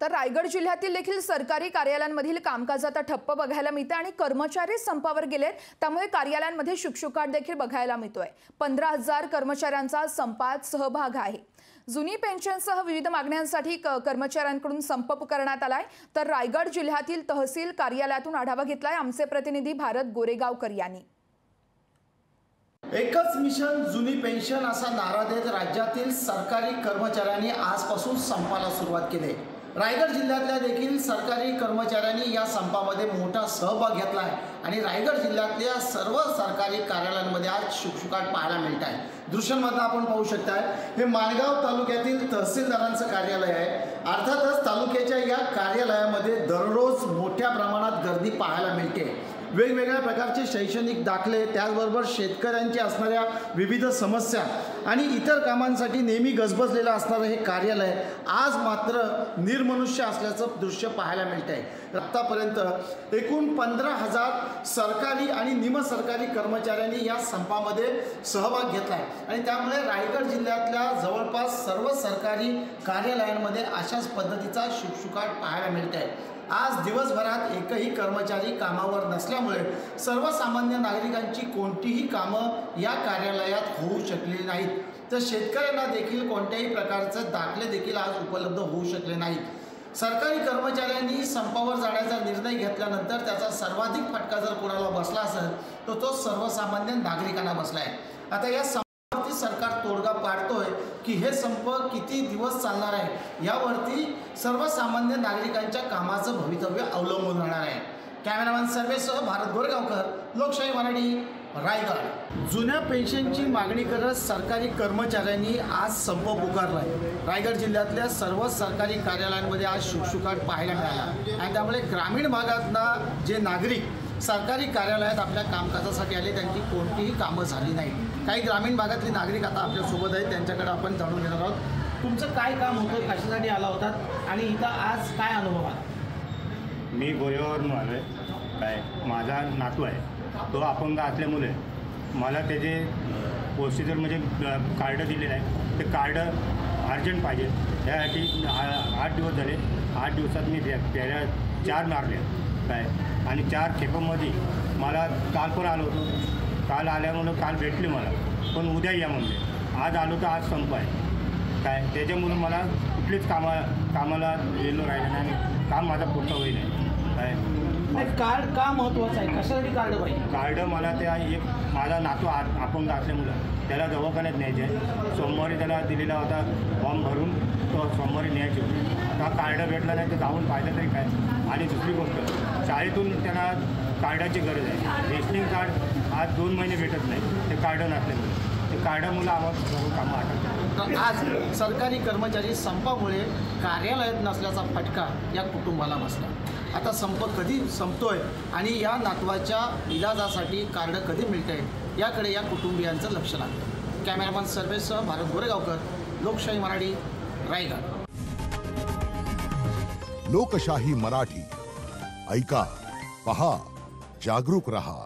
तर रायगड जिल्ह्यातील देखील सरकारी कार्यालयांमधील कामकाज आता ठप्प बघायला मिळते आणि कर्मचारी संपावर गेलेत। त्यामुळे कार्यालयांमध्ये शुकशुकाट देखील बघायला मिळतोय। 15,000 कर्मचाऱ्यांचा संपात सहभाग आहे। जुनी पेन्शनसह विविध मागण्यांसाठी कर्मचाऱ्यांकडून संप पुकारण्यात आलाय। तर रायगड जिल्ह्यातील तहसील कार्यालयातून आढावा घेतलाय आमचे प्रतिनिधी भारत गोरेगावकर यांनी। एकच मिशन जुनी पेन्शन असा नारा देत राज्यातील सरकारी कर्मचाऱ्यांनी आजपासून संपाला सुरुवात केली। रायगड जिल्ह्यातल्या देखील सरकारी कर्मचाऱ्यांनी या संपामध्ये मोठा सहभाग घेतला आहे आणि रायगड जिल्ह्यातल्या सर्व सरकारी कार्यालयांमध्ये आज शुकशुकाट पाहायला मिळत आहे। दृश्यांमध्ये आपण पाहू शकता हे माणगाव तालुक्यातील तहसीलदारांचं कार्यालय आहे। अर्थातच तालुक्याच्या या कार्यालयामध्ये दररोज मोठ्या प्रमाणात गर्दी पाहायला मिळते। वेगवेगळ्या प्रकारचे शैक्षणिक दाखले, त्याचबरोबर शेतकऱ्यांची असणाऱ्या विविध समस्या आणि इतर कामांसाठी नेहमी गजबजलेलं असणारं हे कार्यालय आज मात्र निर्मनुष्य असल्याचं दृश्य पाहायला मिळत आहे। आतापर्यंत एकूण 15,000 सरकारी आणि निमसरकारी कर्मचाऱ्यांनी या संपामध्ये सहभाग घेतला आहे आणि त्यामुळे रायगड जिल्ह्यातल्या जवळपास सर्व सरकारी कार्यालयांमध्ये अशाच पद्धतीचा शुकशुकाट पाहायला मिळत आहे। आज दिवसभरात एकही कर्मचारी कामावर नसल्यामुळे सर्वसामान्य नागरिकांची कोणतीही कामं या कार्यालयात होऊ शकलेली नाहीत। तर शेतकऱ्यांना देखील कोणत्याही प्रकारचे दाखले देखील आज उपलब्ध होऊ शकले नाहीत। सरकारी कर्मचाऱ्यांनी संपावर जाण्याचा निर्णय घेतल्यानंतर त्याचा सर्वाधिक फटका जर कोणाला बसला असेल तर तो सर्वसामान्य नागरिकांना बसला आहे। आता या सरकार तोडगा पाडतोय की हे संप किती दिवस चालणार आहे यावरती सर्वसामान्य नागरिकांच्या कामाचं भवितव्य अवलंबून राहणार आहे। कॅमेरामॅन सर्वेसह भारत गोरेगावकर, लोकशाही मराठी, रायगड। जुन्या पेन्शनची मागणी करत सरकारी कर्मचाऱ्यांनी आज संप पुकारलाय। रायगड जिल्ह्यातल्या सर्व सरकारी कार्यालयांमध्ये आज शुकशुकाट पाहायला मिळाला आणि त्यामुळे ग्रामीण भागातला जे नागरिक सरकारी कार्यालयात आपल्या कामकाजासाठी आले त्यांची कोणतीही कामं झाली नाही। काही ग्रामीण भागातले नागरिक आता आपल्यासोबत आहेत, त्यांच्याकडे आपण जाणून घेणार आहोत। तुमचं काय काम होतं, कशासाठी आला होतात आणि इथं आज काय अनुभव आला? मी गोरेगाववरून आलो आहे। काय माझा नातू आहे, तो अपंग असल्यामुळे मला त्याचे प्रोसिजर म्हणजे कार्ड दिलेलं आहे। ते कार्ड अर्जंट पाहिजे, त्यासाठी 8 दिवस झाले। 8 दिवसात मी फेऱ्या 4 मारल्या काय आणि 4 खेपामध्ये मला काल पण आलो होतो। काल आल्यामुळं काल भेटले मला, पण उद्या या म्हणले। आज आलो तर आज संप आहे काय, त्याच्यामुळं मला कुठलीच कामाला गेलो राहिलं नाही आणि काम माझा पुढचा होईल काय। कार्ड का महत्त्वाचं आहे, कशासाठी कार्ड पाहिजे? कार्ड मला त्या एक माझा नातू अपंग असल्यामुळं त्याला दवाखान्यात न्यायचे आहे। सोमवारी त्याला दिलेला होता फॉर्म भरून, तो सोमवारी न्यायचे होते। आता कार्ड भेटला नाही तर जाऊन पाहिजे तरी काय। आणि दुसरी गोष्ट, शाळेतून त्यांना कार्डाची गरज आहे। रेशनिंग कार्ड आज 2 महिने भेटत नाही, ते कार्ड नसल्यामुळे ते कार्डामुळे आम्हाला सर्व कामं आटवतात। आज सरकारी कर्मचारी संपामुळे कार्यालयात नसल्याचा फटका या कुटुंबाला बसला। आता संप कधी संपतोय आणि या नातवाच्या इलाजासाठी कार्ड कधी मिळतंय याकडे या कुटुंबियांचं लक्ष लागतं। कॅमेरामॅन सर्वेसह भारत गोरेगावकर, लोकशाही मराठी, रायगड। लोकशाही मराठी, ऐका, पहा, जागरूक रहा।